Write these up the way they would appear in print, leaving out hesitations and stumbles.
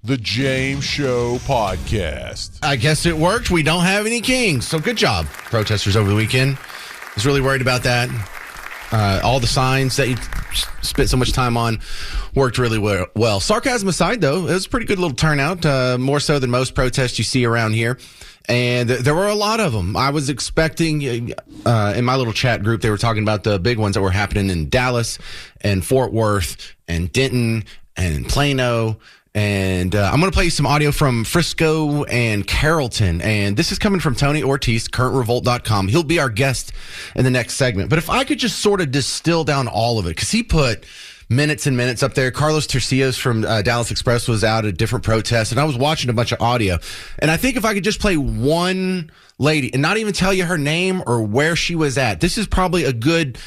The James Show Podcast. I guess it worked. We don't have any kings. So good job, protesters over the weekend. I was really worried about that. All the signs that you spent so much time on worked really well. Sarcasm aside, though, it was a pretty good little turnout, more so than most protests you see around here. And there were a lot of them. I was expecting, in my little chat group, they were talking about the big ones that were happening in Dallas and Fort Worth and Denton and Plano. And I'm going to play you some audio from Frisco and Carrollton. And this is coming from Tony Ortiz, currentrevolt.com. He'll be our guest in the next segment. But if I could just sort of distill down all of it, because he put minutes and minutes up there. Carlos Turcios from Dallas Express was out at different protests, and I was watching a bunch of audio. And I think if I could just play one lady and not even tell you her name or where she was at, this is probably a good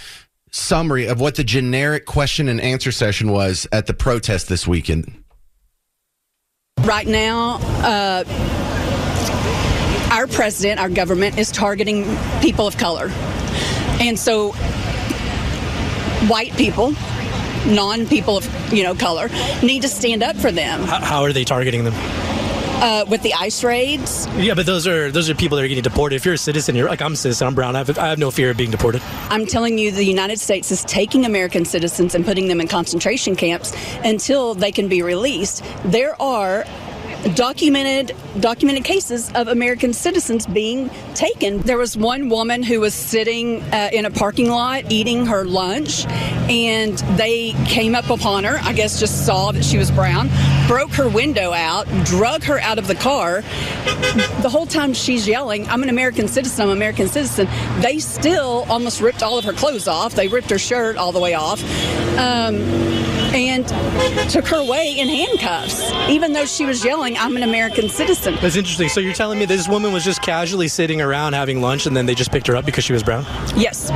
summary of what the generic question and answer session was at the protest this weekend. Right now, our president, our government, is targeting people of color. And so white people, non-people of color, need to stand up for them. How are they targeting them? With the ICE raids. Yeah, but those are people that are getting deported. If you're a citizen, I'm a citizen, I'm brown, I have no fear of being deported. I'm telling you, the United States is taking American citizens and putting them in concentration camps until they can be released. There are documented cases of American citizens being taken. There was one woman who was sitting in a parking lot eating her lunch, and they came up upon her, I guess just saw that she was brown, broke her window out, drug her out of the car. The whole time she's yelling, I'm an American citizen, I'm an American citizen. They still almost ripped all of her clothes off. They ripped her shirt all the way off. And took her away in handcuffs, even though she was yelling, I'm an American citizen. That's interesting. So you're telling me this woman was just casually sitting around having lunch and then they just picked her up because she was brown? Yes.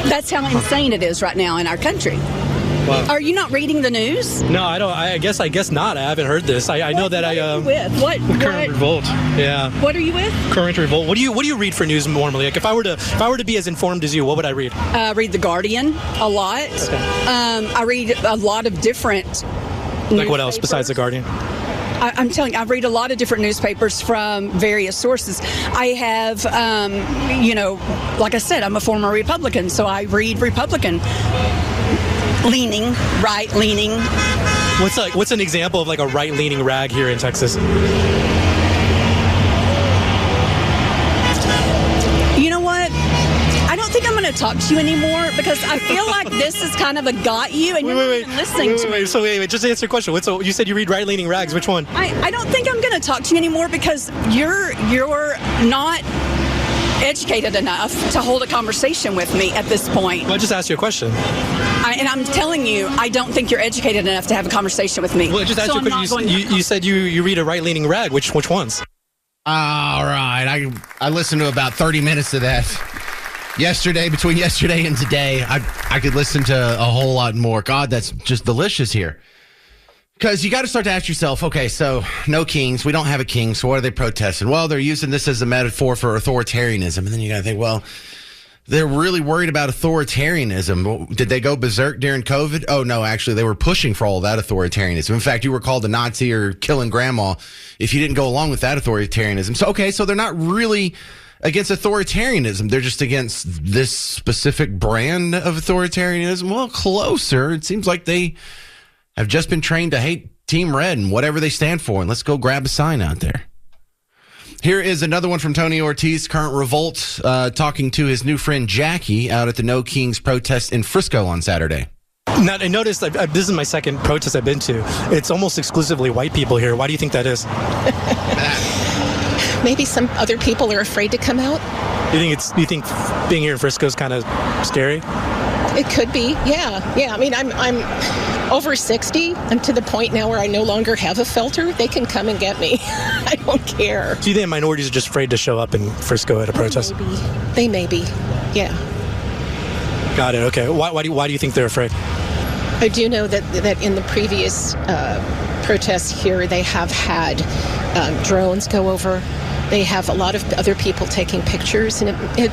That's how insane it is right now in our country. Wow. Are you not reading the news? No, I don't. I guess not. I haven't heard this. I know that What are you with? What? Current Revolt. Yeah. What are you with? Current Revolt. What do you read for news normally? Like if I were to be as informed as you, what would I read? Read The Guardian a lot. Okay. I read a lot of different. Like what else besides The Guardian? I'm telling you, I read a lot of different newspapers from various sources. I have, like I said, I'm a former Republican, so I read Republican. Leaning, right-leaning. What's an example of like a right-leaning rag here in Texas? You know what? I don't think I'm going to talk to you anymore because I feel like this is kind of a got you and you're not even listening to me. So wait, just answer the question. You said you read right-leaning rags. Which one? I don't think I'm going to talk to you anymore because you're not educated enough to hold a conversation with me at this point. Well, I just asked you a question. And I'm telling you, I don't think you're educated enough to have a conversation with me. Well, I just asked you a question. You said you read a right-leaning rag. Which ones? All right. I listened to about 30 minutes of that yesterday, between yesterday and today. I could listen to a whole lot more. God, that's just delicious here. Because you got to start to ask yourself, okay, so no kings. We don't have a king, so what are they protesting? Well, they're using this as a metaphor for authoritarianism. And then you got to think, well, they're really worried about authoritarianism. Did they go berserk during COVID? Oh, no, actually, they were pushing for all that authoritarianism. In fact, you were called a Nazi or killing grandma if you didn't go along with that authoritarianism. So, okay, so they're not really against authoritarianism. They're just against this specific brand of authoritarianism. Well, closer. It seems like they have just been trained to hate Team Red and whatever they stand for. And let's go grab a sign out there. Here is another one from Tony Ortiz, Current Revolt, talking to his new friend Jackie out at the No Kings protest in Frisco on Saturday. Now, I noticed this is my second protest I've been to. It's almost exclusively white people here. Why do you think that is? Maybe some other people are afraid to come out. You think being here in Frisco is kind of scary? It could be, yeah. I mean, I'm over 60. I'm to the point now where I no longer have a filter. They can come and get me. I don't care. Do you think minorities are just afraid to show up in Frisco at a protest? They may be, yeah. Got it. Okay. Why do you think they're afraid? I do know that in the previous protests here, they have had drones go over. They have a lot of other people taking pictures, and it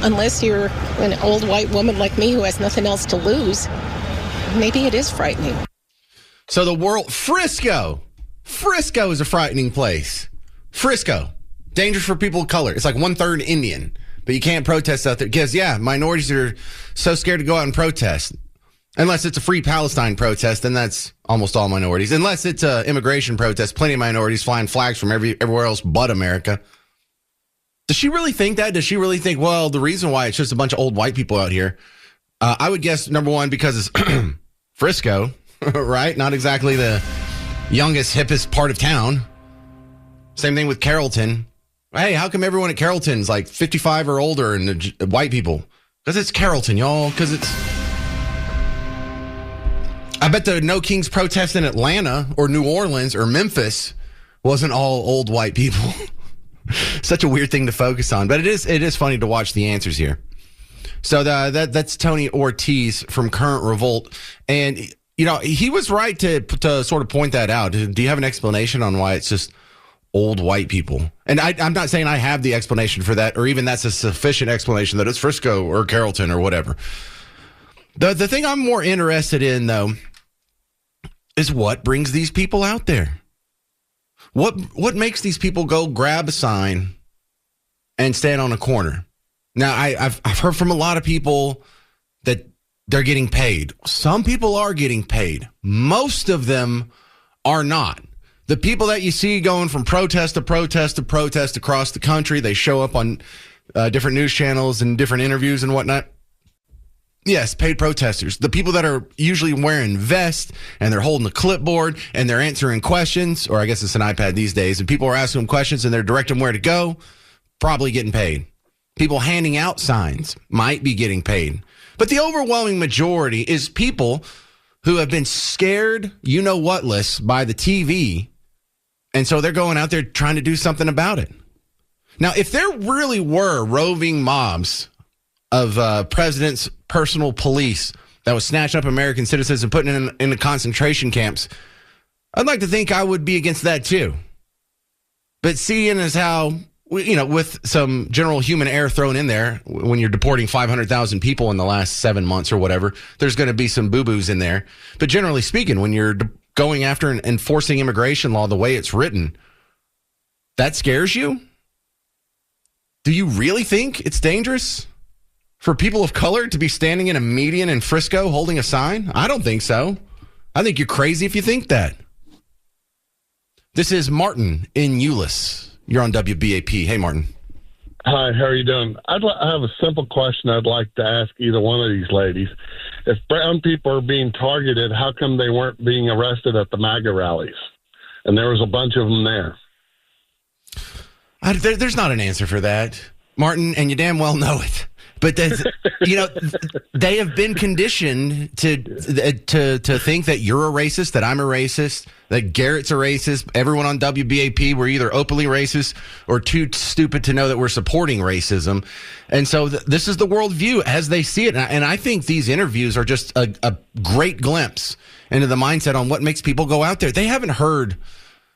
unless you're an old white woman like me who has nothing else to lose, maybe it is frightening. So the world, Frisco, Frisco is a frightening place. Frisco, dangerous for people of color. It's like 1/3 Indian, but you can't protest out there because, minorities are so scared to go out and protest. Unless it's a free Palestine protest, then that's almost all minorities. Unless it's an immigration protest, plenty of minorities flying flags from everywhere else but America. Does she really think that? Does she really think, well, the reason why it's just a bunch of old white people out here? I would guess, number one, because it's Frisco, right? Not exactly the youngest, hippest part of town. Same thing with Carrollton. Hey, how come everyone at Carrollton's like 55 or older and white people? Because it's Carrollton, y'all. Because it's... I bet the No Kings protest in Atlanta or New Orleans or Memphis wasn't all old white people. Such a weird thing to focus on, but it is funny to watch the answers here. So that's Tony Ortiz from Current Revolt, and he was right to sort of point that out. Do you have an explanation on why it's just old white people? And I'm not saying I have the explanation for that, or even that's a sufficient explanation that it's Frisco or Carrollton or whatever. The thing I'm more interested in, though, is what brings these people out there. What makes these people go grab a sign and stand on a corner? Now, I've heard from a lot of people that they're getting paid. Some people are getting paid. Most of them are not. The people that you see going from protest to protest to protest across the country, they show up on different news channels and different interviews and whatnot. Yes, paid protesters. The people that are usually wearing vests and they're holding a clipboard and they're answering questions, or I guess it's an iPad these days, and people are asking them questions and they're directing them where to go, probably getting paid. People handing out signs might be getting paid. But the overwhelming majority is people who have been scared, you-know-what-less by the TV, and so they're going out there trying to do something about it. Now, if there really were roving mobs of president's personal police that was snatching up American citizens and putting them in the concentration camps, I'd like to think I would be against that too. But seeing as how, with some general human error thrown in there, when you're deporting 500,000 people in the last 7 months or whatever, there's going to be some boo-boos in there. But generally speaking, when you're going after and enforcing immigration law the way it's written, that scares you? Do you really think it's dangerous for people of color to be standing in a median in Frisco holding a sign? I don't think so. I think you're crazy if you think that. This is Martin in Euless. You're on WBAP. Hey, Martin. Hi, how are you doing? I have a simple question I'd like to ask either one of these ladies. If brown people are being targeted, how come they weren't being arrested at the MAGA rallies? And there was a bunch of them there. There's not an answer for that, Martin, and you damn well know it. But they have been conditioned to think that you're a racist, that I'm a racist, that Garrett's a racist. Everyone on WBAP, we're either openly racist or too stupid to know that we're supporting racism. And so this is the worldview as they see it. And I think these interviews are just a great glimpse into the mindset on what makes people go out there. They haven't heard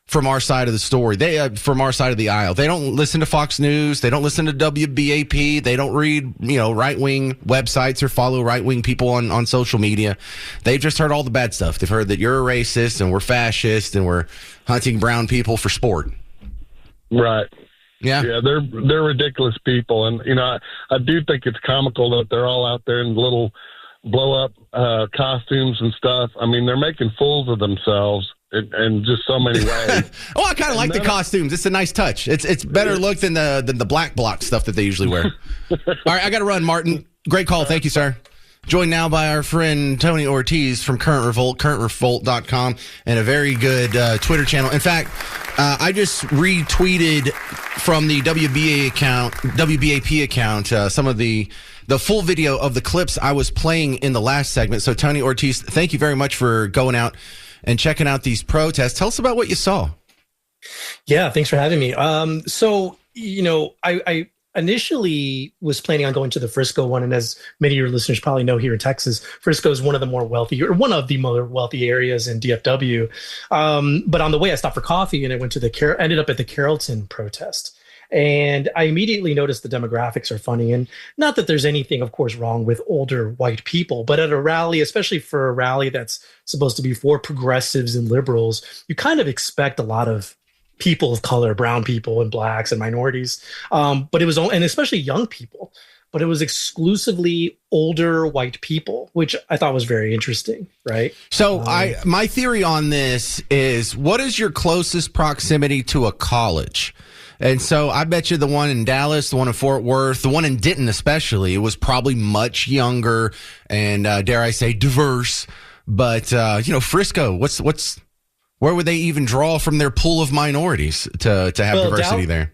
from our side of the story. From our side of the aisle. They don't listen to Fox News. They don't listen to WBAP. They don't read, right-wing websites or follow right-wing people on social media. They've just heard all the bad stuff. They've heard that you're a racist and we're fascist and we're hunting brown people for sport. Right. Yeah. Yeah, they're ridiculous people. And, I do think it's comical that they're all out there in little blow-up costumes and stuff. I mean, they're making fools of themselves. In just so many ways. I kind of like the costumes. It's a nice touch. It's better look than the black bloc stuff that they usually wear. All right, I got to run, Martin. Great call. Thank you, sir. Joined now by our friend Tony Ortiz from Current Revolt, currentrevolt.com, and a very good Twitter channel. In fact, I just retweeted from the WBAP account some of the full video of the clips I was playing in the last segment. So, Tony Ortiz, thank you very much for going out and checking out these protests. Tell us about what you saw. Yeah, thanks for having me. I initially was planning on going to the Frisco one, and as many of your listeners probably know, here in Texas, Frisco is one of the more wealthy areas in DFW. But on the way, I stopped for coffee, and I ended up at the Carrollton protest. And I immediately noticed the demographics are funny. And not that there's anything, of course, wrong with older white people, but at a rally, especially for a rally that's supposed to be for progressives and liberals, you kind of expect a lot of people of color, brown people and blacks and minorities. But it was, and especially young people, but it was exclusively older white people, which I thought was very interesting, right? So my theory on this is, what is your closest proximity to a college? And so I bet you the one in Dallas, the one in Fort Worth, the one in Denton especially, it was probably much younger and, dare I say, diverse. But, Frisco, where would they even draw from their pool of minorities to have diversity there?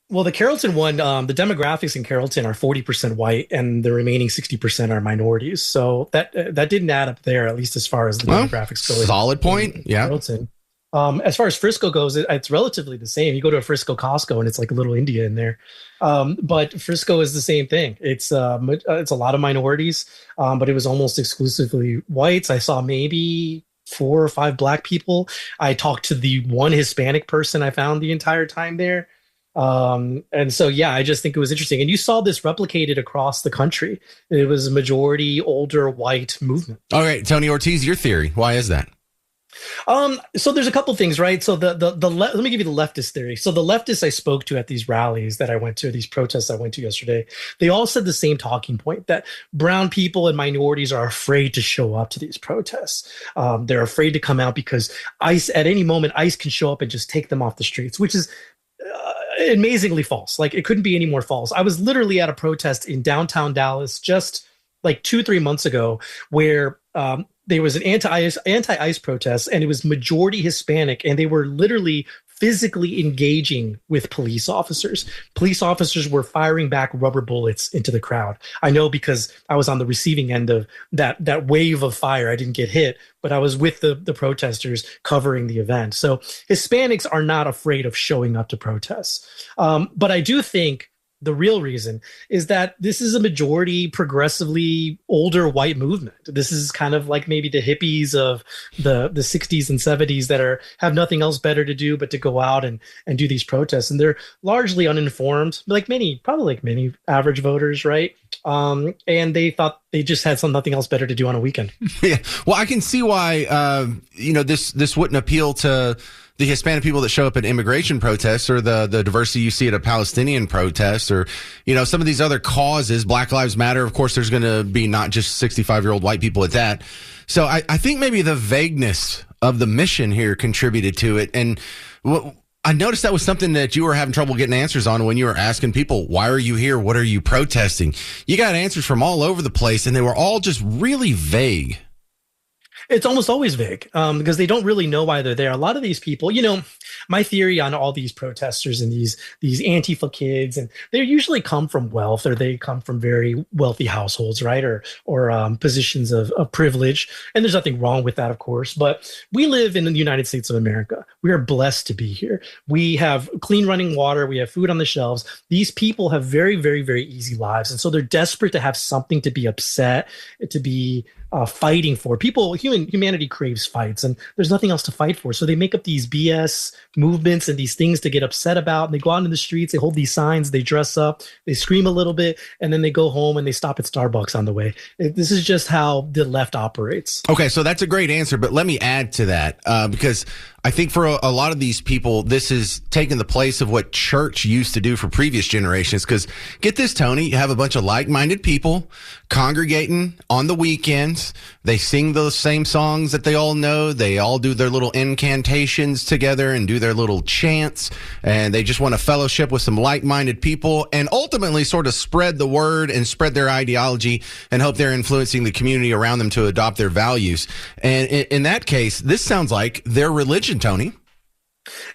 Well, the Carrollton one, the demographics in Carrollton are 40% white, and the remaining 60% are minorities. So that didn't add up there, at least as far as the demographics go. Solid point. Yeah. Carrollton. As far as Frisco goes, it's relatively the same. You go to a Frisco Costco, and it's like a little India in there. But Frisco is the same thing. It's a lot of minorities, but it was almost exclusively whites. I saw maybe 4 or 5 black people. I talked to the one Hispanic person I found the entire time there. And so, yeah, I just think it was interesting. And you saw this replicated across the country. It was a majority older white movement. All right, Tony Ortiz, your theory. Why is that? So there's a couple things, right? So let me give you the leftist theory. So the leftists I spoke to at these rallies that I went to, these protests I went to yesterday, they all said the same talking point, that brown people and minorities are afraid to show up to these protests. They're afraid to come out because ICE, at any moment, ICE can show up and just take them off the streets, which is amazingly false. Like, it couldn't be any more false. I was literally at a protest in downtown Dallas just like 2-3 months ago where there was an anti-ICE protest, and it was majority Hispanic, and they were literally physically engaging with police officers. Police officers were firing back rubber bullets into the crowd. I know because I was on the receiving end of that wave of fire. I didn't get hit, but I was with the protesters covering the event. So Hispanics are not afraid of showing up to protests. But I do think the real reason is that this is a majority progressively older white movement. This is kind of like maybe the hippies of the 60s and 70s that have nothing else better to do but to go out and do these protests. And they're largely uninformed, probably like many average voters, right? And they thought they just had nothing else better to do on a weekend. Yeah. Well, I can see why, this wouldn't appeal to the Hispanic people that show up at immigration protests, or the diversity you see at a Palestinian protest, or, some of these other causes. Black Lives Matter, of course, there's going to be not just 65-year-old white people at that. So I think maybe the vagueness of the mission here contributed to it. And I noticed that was something that you were having trouble getting answers on when you were asking people, why are you here? What are you protesting? You got answers from all over the place, and they were all just really vague. It's almost always vague because they don't really know why they're there. A lot of these people, my theory on all these protesters and these Antifa kids, and they usually come from wealth, or they come from very wealthy households, right? Or positions of privilege. And there's nothing wrong with that, of course. But we live in the United States of America. We are blessed to be here. We have clean running water. We have food on the shelves. These people have very, very, very easy lives. And so they're desperate to have something to be upset, to be fighting for. Humanity craves fights, and there's nothing else to fight for. So they make up these BS movements and these things to get upset about. And they go out into the streets, they hold these signs, they dress up, they scream a little bit, and then they go home and they stop at Starbucks on the way. This is just how the left operates. Okay, so that's a great answer, but let me add to that because I think for a lot of these people, this is taking the place of what church used to do for previous generations. Because get this, Tony, you have a bunch of like-minded people congregating on the weekends. They sing those same songs that they all know. They all do their little incantations together and do their little chants. And they just want to fellowship with some like-minded people and ultimately sort of spread the word and spread their ideology and hope they're influencing the community around them to adopt their values. And in that case, this sounds like their religion, Tony.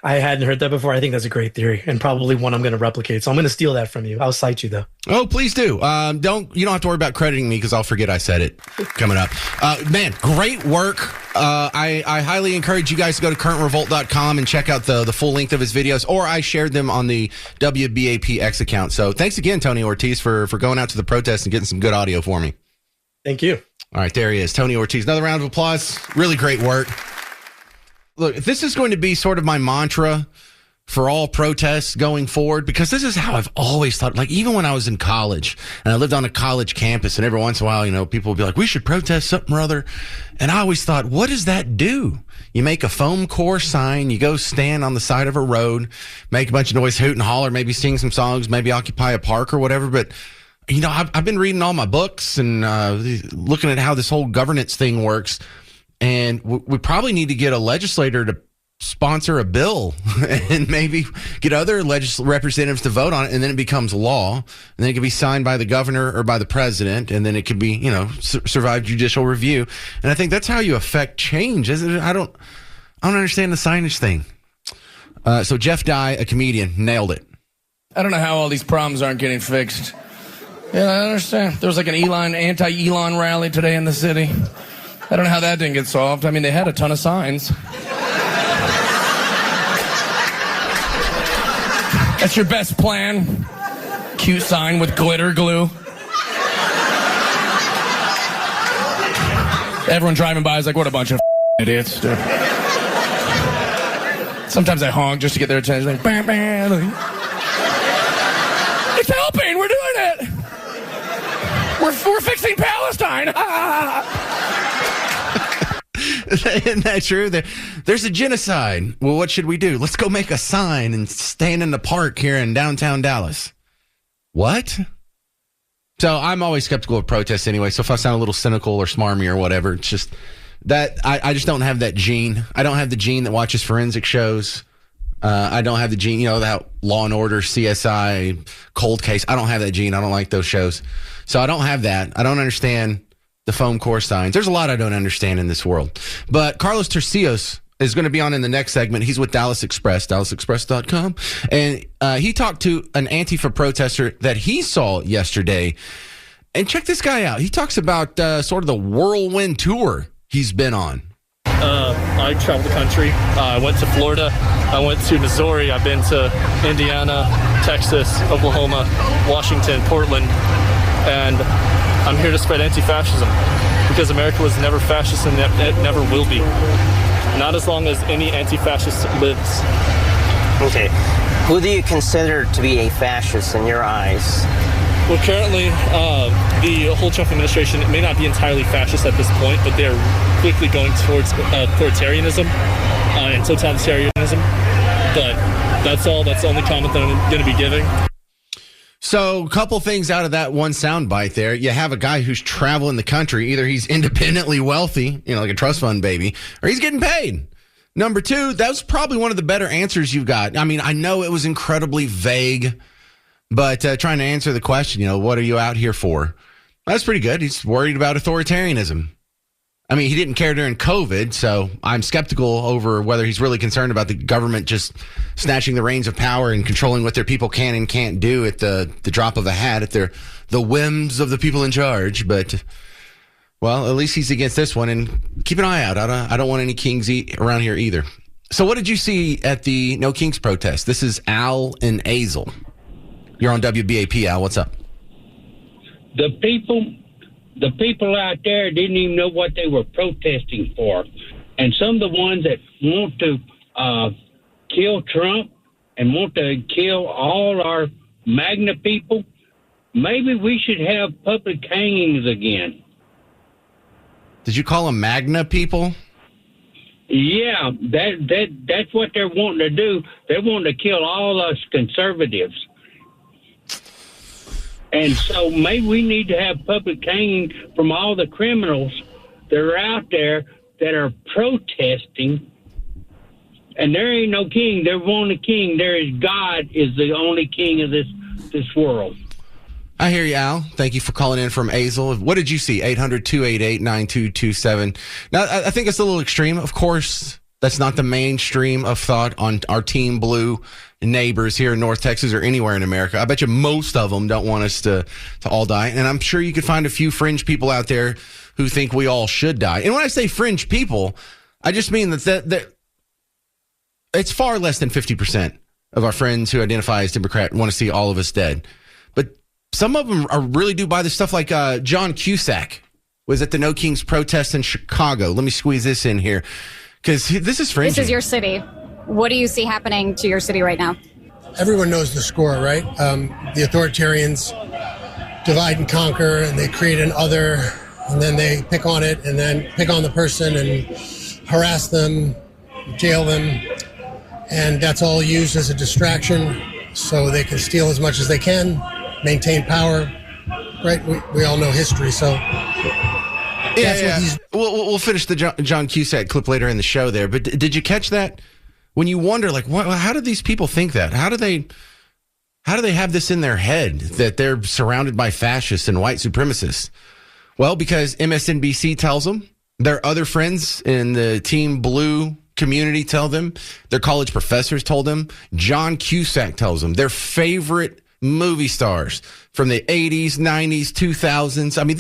I hadn't heard that before. I think that's a great theory and probably one I'm going to replicate. So I'm going to steal that from you. I'll cite you though. Oh, please do. You don't have to worry about crediting me because I'll forget I said it coming up. Man, great work. I highly encourage you guys to go to currentrevolt.com and check out the full length of his videos, or I shared them on the WBAPX account. So thanks again, Tony Ortiz, for going out to the protest and getting some good audio for me. Thank you. All right, there he is, Tony Ortiz. Another round of applause. Really great work. Look, if this is going to be sort of my mantra for all protests going forward? Because this is how I've always thought. Like, even when I was in college and I lived on a college campus, and every once in a while, people would be like, we should protest something or other. And I always thought, what does that do? You make a foam core sign, you go stand on the side of a road, make a bunch of noise, hoot and holler, maybe sing some songs, maybe occupy a park or whatever. But, I've been reading all my books and looking at how this whole governance thing works. And we probably need to get a legislator to sponsor a bill and maybe get other representatives to vote on it, and then it becomes law, and then it can be signed by the governor or by the president, and then it could be survive judicial review. And I think that's how you affect change. I don't understand the signage thing. So Jeff Dye, a comedian, nailed it. I don't know how all these problems aren't getting fixed. Yeah, I understand. There was like an anti-Elon rally today in the city. I don't know how that didn't get solved. I mean, they had a ton of signs. That's your best plan? Cute sign with glitter glue. Everyone driving by is like, what a bunch of idiots, dude. Sometimes I honk just to get their attention. Like, bam, bam. It's helping. We're doing it. We're fixing Palestine. Isn't that true? There's a genocide. Well, what should we do? Let's go make a sign and stand in the park here in downtown Dallas. What? So I'm always skeptical of protests anyway. So if I sound a little cynical or smarmy or whatever, it's just that I just don't have that gene. I don't have the gene that watches forensic shows. I don't have the gene, that Law and Order, CSI, Cold Case. I don't have that gene. I don't like those shows. So I don't have that. I don't understand the foam core signs. There's a lot I don't understand in this world. But Carlos Turcios is going to be on in the next segment. He's with Dallas Express, dallasexpress.com. And he talked to an Antifa protester that he saw yesterday. And check this guy out. He talks about sort of the whirlwind tour he's been on. I traveled the country. I went to Florida. I went to Missouri. I've been to Indiana, Texas, Oklahoma, Washington, Portland. And I'm here to spread anti-fascism because America was never fascist and it never will be. Not as long as any anti-fascist lives. Okay. Who do you consider to be a fascist in your eyes? Well, currently, the whole Trump administration may not be entirely fascist at this point, but they're quickly going towards authoritarianism and totalitarianism. But that's all. That's the only comment that I'm going to be giving. So a couple things out of that one soundbite there. You have a guy who's traveling the country. Either he's independently wealthy, like a trust fund baby, or he's getting paid. Number two, that was probably one of the better answers you've got. I mean, I know it was incredibly vague, but trying to answer the question, what are you out here for? That's pretty good. He's worried about authoritarianism. I mean, he didn't care during COVID, so I'm skeptical over whether he's really concerned about the government just snatching the reins of power and controlling what their people can and can't do at the drop of a hat, at the whims of the people in charge. But, well, at least he's against this one, and keep an eye out. I don't want any kings around here either. So what did you see at the No Kings protest? This is Al and Azel. You're on WBAP, Al. What's up? The people out there didn't even know what they were protesting for. And some of the ones that want to kill Trump and want to kill all our MAGA people, maybe we should have public hangings again. Did you call them MAGA people? Yeah, that's what they're wanting to do. They're wanting to kill all us conservatives. And so maybe we need to have public hanging from all the criminals that are out there that are protesting. And there ain't no king. There won't a king. There is God is the only king of this world. I hear you, Al. Thank you for calling in from Azel. What did you see? 800-288-9227. Now, I think it's a little extreme. Of course, that's not the mainstream of thought on our Team Blue neighbors here in North Texas or anywhere in America. I bet you most of them don't want us to all die. And I'm sure you could find a few fringe people out there who think we all should die. And when I say fringe people, I just mean that it's far less than 50% of our friends who identify as Democrat want to see all of us dead. But some of them really do buy this stuff, like John Cusack was at the No Kings protest in Chicago. Let me squeeze this in here because this is fringe. This is your city. What do you see happening to your city right now? Everyone knows the score, right? The authoritarians divide and conquer, and they create an other, and then they pick on it, and then pick on the person and harass them, jail them, and that's all used as a distraction so they can steal as much as they can, maintain power, right? We all know history, so... We'll finish the John Cusack clip later in the show there, but did you catch that? When you wonder, like, how do these people think that? How do they have this in their head that they're surrounded by fascists and white supremacists? Well, because MSNBC tells them, their other friends in the Team Blue community tell them, their college professors told them, John Cusack tells them, their favorite movie stars from the 80s, 90s, 2000s. I mean,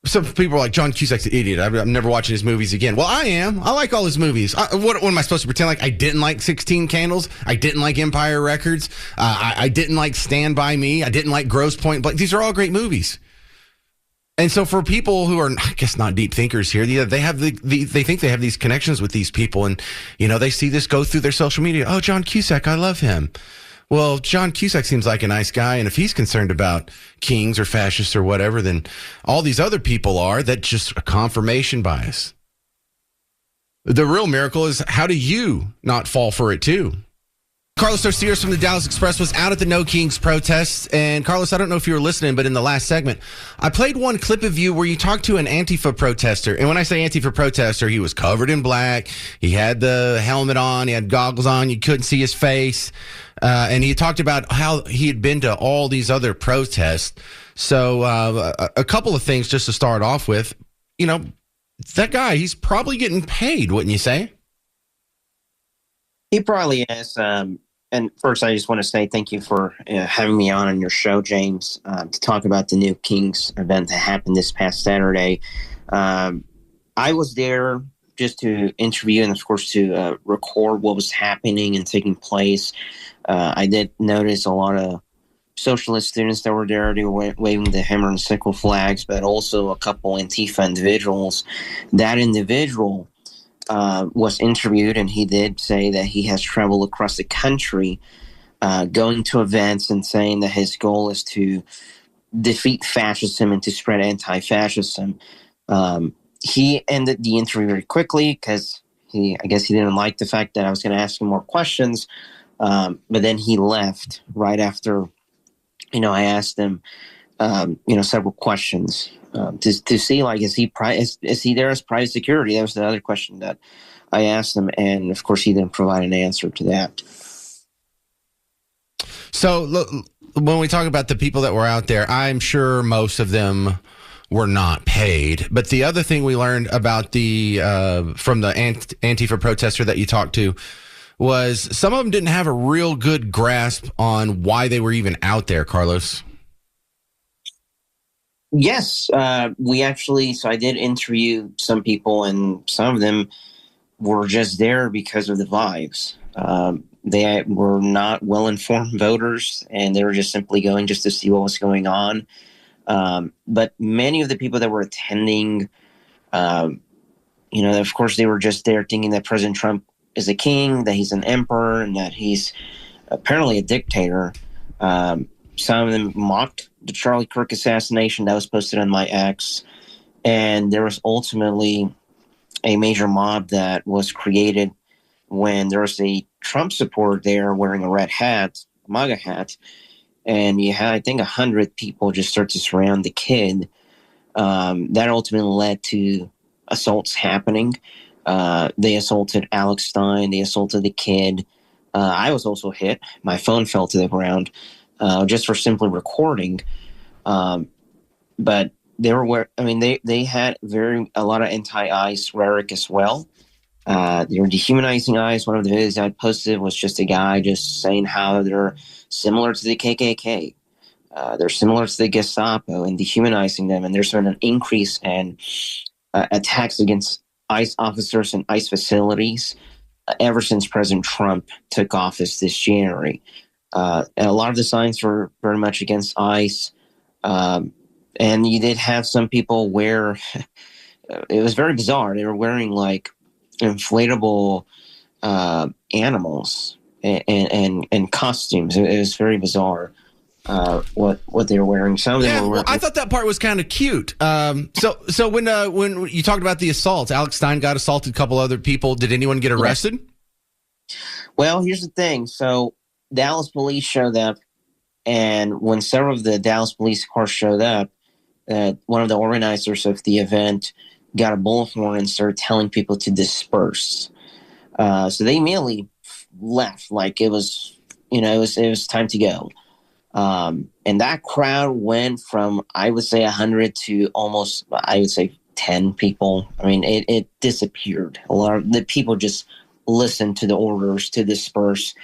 some people are like, John Cusack's an idiot. I'm never watching his movies again. Well, I am. I like all his movies. What am I supposed to pretend like I didn't like 16 Candles? I didn't like Empire Records. I didn't like Stand By Me. I didn't like Grosse Point Blank. These are all great movies. And so for people who are, I guess, not deep thinkers here, they have they think they have these connections with these people. And, they see this go through their social media. Oh, John Cusack, I love him. Well, John Cusack seems like a nice guy, and if he's concerned about kings or fascists or whatever, then all these other people are. That's just a confirmation bias. The real miracle is, how do you not fall for it too? Carlos Turcios from the Dallas Express was out at the No Kings protests. And Carlos, I don't know if you were listening, but in the last segment, I played one clip of you where you talked to an Antifa protester. And when I say Antifa protester, he was covered in black. He had the helmet on. He had goggles on. You couldn't see his face. And he talked about how he had been to all these other protests. So a couple of things just to start off with. That guy, he's probably getting paid, wouldn't you say? He probably is. And first, I just want to say thank you for having me on your show, James, to talk about the New Kings event that happened this past Saturday. I was there just to interview and, of course, to record what was happening and taking place. I did notice a lot of socialist students that were there. They were waving the hammer and sickle flags, but also a couple Antifa individuals. That individual was interviewed, and he did say that he has traveled across the country going to events and saying that his goal is to defeat fascism and to spread anti-fascism. He ended the interview very quickly because I guess he didn't like the fact that I was going to ask him more questions. But then he left right after, I asked him, several questions to see, like, is he there as private security? That was the other question that I asked him. And of course, he didn't provide an answer to that. So look, when we talk about the people that were out there, I'm sure most of them were not paid. But the other thing we learned about from the Antifa protester that you talked to was some of them didn't have a real good grasp on why they were even out there, Carlos. Yes, so I did interview some people, and some of them were just there because of the vibes. They were not well-informed voters, and they were just simply going just to see what was going on. But many of the people that were attending, of course, they were just there thinking that President Trump is a king, that he's an emperor, and that he's apparently a dictator. Some of them mocked the Charlie Kirk assassination that was posted on my X. And there was ultimately a major mob that was created when there was a Trump supporter there wearing a red hat, a MAGA hat. And you had, I think, 100 people just start to surround the kid. That ultimately led to assaults happening. They assaulted Alex Stein. They assaulted the kid. I was also hit. My phone fell to the ground just for simply recording. But they had a lot of anti-ICE rhetoric as well. They were dehumanizing ICE. One of the videos I posted was just a guy just saying how they're similar to the KKK. They're similar to the Gestapo and dehumanizing them. And there's been an increase in attacks against ICE officers and ICE facilities ever since President Trump took office this January. And a lot of the signs were very much against ICE. And you did have some people wear, it was very bizarre. They were wearing like inflatable animals and costumes. It was very bizarre. What they were wearing. Some of them were wearing. I thought that part was kind of cute. So when you talked about the assaults, Alex Stein got assaulted, a couple other people. Did anyone get arrested? Well, here's the thing. So Dallas police showed up, and when several of the Dallas police cars showed up, one of the organizers of the event got a bullhorn and started telling people to disperse. So they immediately left, like it was time to go. And that crowd went from, I would say, 100 to almost, I would say, 10 people. I mean, it disappeared. A lot of the people just listened to the orders to disperse,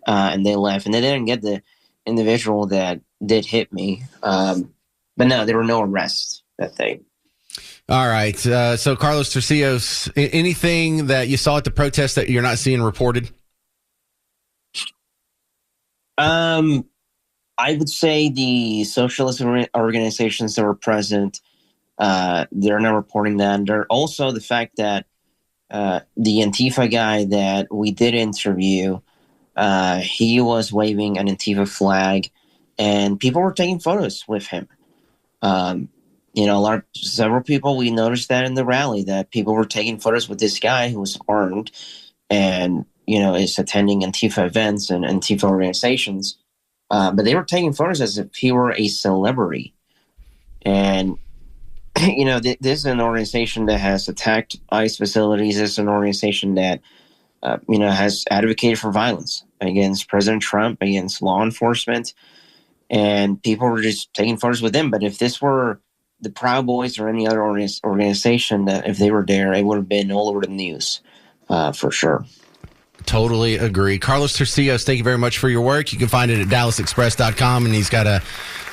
and they left. And they didn't get the individual that did hit me. But no, there were no arrests that day. All right. So, Carlos Turcios, anything that you saw at the protest that you're not seeing reported? I would say the socialist organizations that were present, they're not reporting that. They're also the fact that the Antifa guy that we did interview, he was waving an Antifa flag, and people were taking photos with him. Several people, we noticed that in the rally, that people were taking photos with this guy who was armed and, is attending Antifa events and Antifa organizations. But they were taking photos as if he were a celebrity. And, this is an organization that has attacked ICE facilities. This is an organization that, has advocated for violence against President Trump, against law enforcement. And people were just taking photos with him. But if this were the Proud Boys or any other organization, that if they were there, it would have been all over the news for sure. Totally agree. Carlos Turcios, thank you very much for your work. You can find it at DallasExpress.com, and he's got a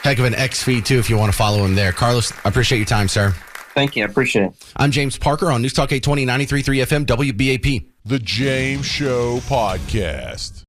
heck of an X feed, too, if you want to follow him there. Carlos, I appreciate your time, sir. Thank you. I appreciate it. I'm James Parker on News Talk 820, 93.3 FM, WBAP. The James Show Podcast.